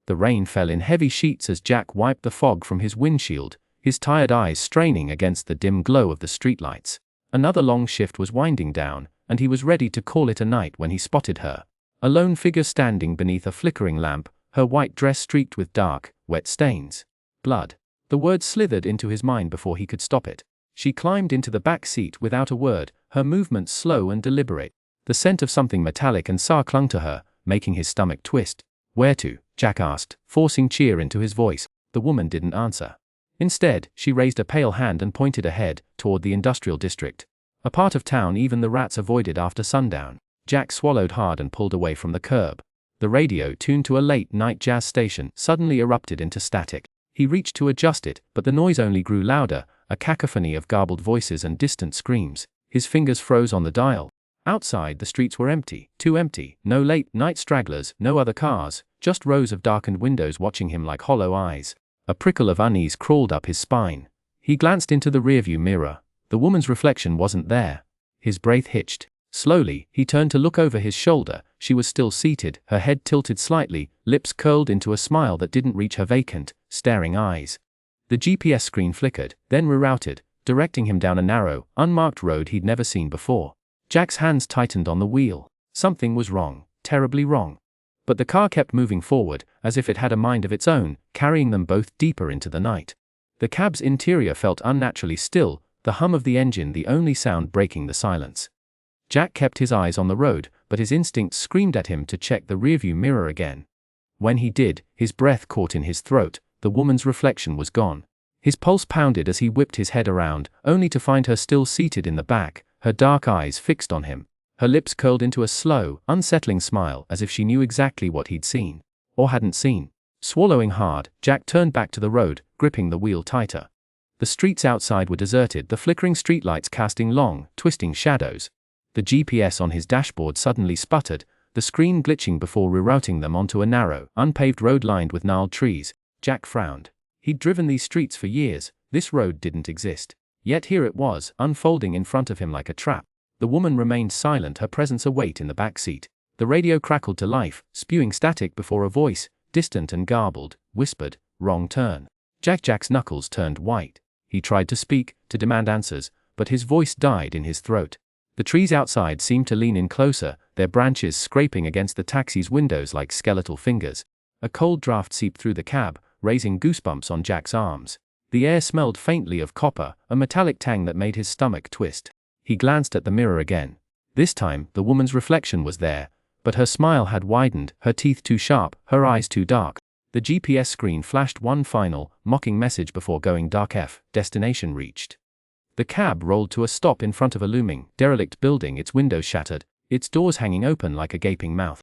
The rain fell in heavy sheets as Jack wiped the fog from his windshield, his tired eyes straining against the dim glow of the streetlights. Another long shift was winding down, and he was ready to call it a night when he spotted her. A lone figure standing beneath a flickering lamp, her white dress streaked with dark, wet stains. Blood. The word slithered into his mind before he could stop it. She climbed into the back seat without a word, her movements slow and deliberate. The scent of something metallic and sour clung to her, making his stomach twist. "Where to?" Jack asked, forcing cheer into his voice. The woman didn't answer. Instead, she raised a pale hand and pointed ahead, toward the industrial district. A part of town even the rats avoided after sundown. Jack swallowed hard and pulled away from the curb. The radio, tuned to a late-night jazz station, suddenly erupted into static. He reached to adjust it, but the noise only grew louder, a cacophony of garbled voices and distant screams. His fingers froze on the dial. Outside, the streets were empty, too empty. No late-night stragglers, no other cars, just rows of darkened windows watching him like hollow eyes. A prickle of unease crawled up his spine. He glanced into the rearview mirror. The woman's reflection wasn't there. His breath hitched. Slowly, he turned to look over his shoulder. She was still seated, her head tilted slightly, lips curled into a smile that didn't reach her vacant, staring eyes. The GPS screen flickered, then rerouted, directing him down a narrow, unmarked road he'd never seen before. Jack's hands tightened on the wheel. Something was wrong, terribly wrong. But the car kept moving forward, as if it had a mind of its own, carrying them both deeper into the night. The cab's interior felt unnaturally still, the hum of the engine the only sound breaking the silence. Jack kept his eyes on the road, but his instincts screamed at him to check the rearview mirror again. When he did, his breath caught in his throat. The woman's reflection was gone. His pulse pounded as he whipped his head around, only to find her still seated in the back, her dark eyes fixed on him. Her lips curled into a slow, unsettling smile as if she knew exactly what he'd seen. Or hadn't seen. Swallowing hard, Jack turned back to the road, gripping the wheel tighter. The streets outside were deserted, the flickering streetlights casting long, twisting shadows. The GPS on his dashboard suddenly sputtered, the screen glitching before rerouting them onto a narrow, unpaved road lined with gnarled trees. Jack frowned. He'd driven these streets for years. This road didn't exist. Yet here it was, unfolding in front of him like a trap. The woman remained silent, her presence a weight in the back seat. The radio crackled to life, spewing static before a voice, distant and garbled, whispered, "Wrong turn." Jack's knuckles turned white. He tried to speak, to demand answers, but his voice died in his throat. The trees outside seemed to lean in closer, their branches scraping against the taxi's windows like skeletal fingers. A cold draft seeped through the cab, raising goosebumps on Jack's arms. The air smelled faintly of copper, a metallic tang that made his stomach twist. He glanced at the mirror again. This time, the woman's reflection was there, but her smile had widened, her teeth too sharp, her eyes too dark. The GPS screen flashed one final, mocking message before going dark. Destination reached. The cab rolled to a stop in front of a looming, derelict building, its windows shattered, its doors hanging open like a gaping mouth.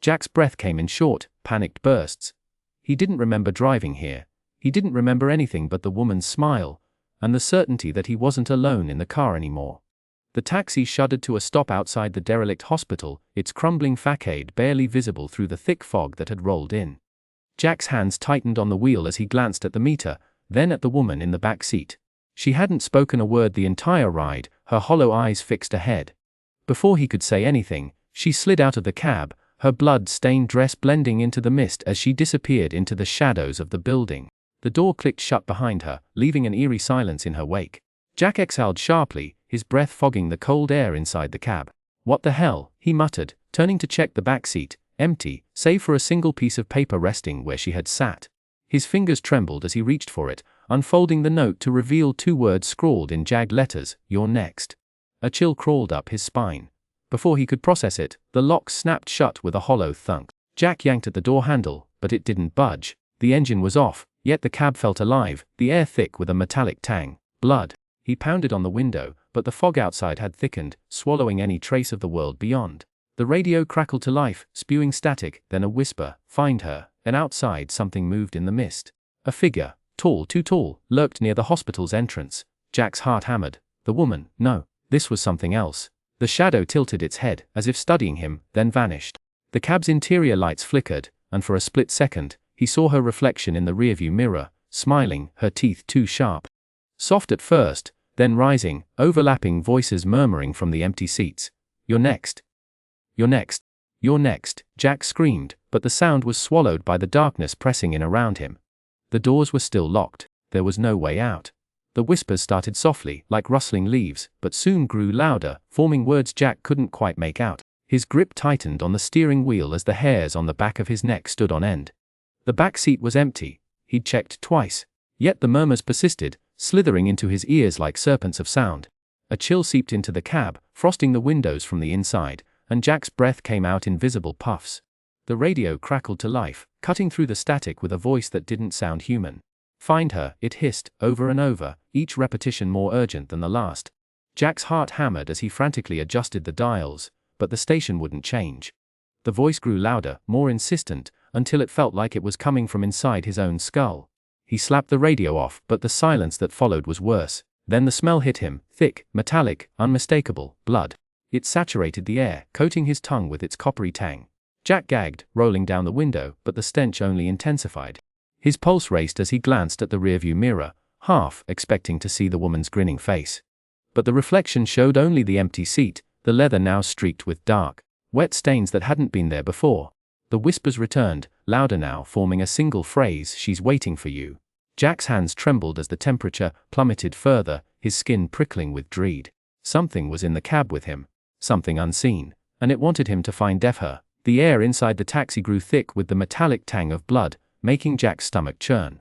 Jack's breath came in short, panicked bursts. He didn't remember driving here. He didn't remember anything but the woman's smile, and the certainty that he wasn't alone in the car anymore. The taxi shuddered to a stop outside the derelict hospital, its crumbling facade barely visible through the thick fog that had rolled in. Jack's hands tightened on the wheel as he glanced at the meter, then at the woman in the back seat. She hadn't spoken a word the entire ride, her hollow eyes fixed ahead. Before he could say anything, she slid out of the cab, her blood-stained dress blending into the mist as she disappeared into the shadows of the building. The door clicked shut behind her, leaving an eerie silence in her wake. Jack exhaled sharply, his breath fogging the cold air inside the cab. "What the hell?" he muttered, turning to check the back seat, empty, save for a single piece of paper resting where she had sat. His fingers trembled as he reached for it, unfolding the note to reveal 2 words scrawled in jagged letters, "You're next." A chill crawled up his spine. Before he could process it, the lock snapped shut with a hollow thunk. Jack yanked at the door handle, but it didn't budge. The engine was off, yet the cab felt alive, the air thick with a metallic tang. Blood. He pounded on the window, but the fog outside had thickened, swallowing any trace of the world beyond. The radio crackled to life, spewing static, then a whisper, "Find her," and outside something moved in the mist. A figure, tall, too tall, lurked near the hospital's entrance. Jack's heart hammered. The woman, no, this was something else. The shadow tilted its head, as if studying him, then vanished. The cab's interior lights flickered, and for a split second, he saw her reflection in the rearview mirror, smiling, her teeth too sharp. Soft at first, then rising, overlapping voices murmuring from the empty seats. "You're next. You're next." "You're next," Jack screamed, but the sound was swallowed by the darkness pressing in around him. The doors were still locked. There was no way out. The whispers started softly, like rustling leaves, but soon grew louder, forming words Jack couldn't quite make out. His grip tightened on the steering wheel as the hairs on the back of his neck stood on end. The back seat was empty. He'd checked twice. Yet the murmurs persisted, slithering into his ears like serpents of sound. A chill seeped into the cab, frosting the windows from the inside, and Jack's breath came out in visible puffs. The radio crackled to life, cutting through the static with a voice that didn't sound human. "Find her," it hissed, over and over, each repetition more urgent than the last. Jack's heart hammered as he frantically adjusted the dials, but the station wouldn't change. The voice grew louder, more insistent, until it felt like it was coming from inside his own skull. He slapped the radio off, but the silence that followed was worse. Then the smell hit him, thick, metallic, unmistakable, blood. It saturated the air, coating his tongue with its coppery tang. Jack gagged, rolling down the window, but the stench only intensified. His pulse raced as he glanced at the rearview mirror, half expecting to see the woman's grinning face. But the reflection showed only the empty seat, the leather now streaked with dark, wet stains that hadn't been there before. The whispers returned, louder now, forming a single phrase, "She's waiting for you." Jack's hands trembled as the temperature plummeted further, his skin prickling with dread. Something was in the cab with him. Something unseen, and it wanted him to find her. The air inside the taxi grew thick with the metallic tang of blood, making Jack's stomach churn.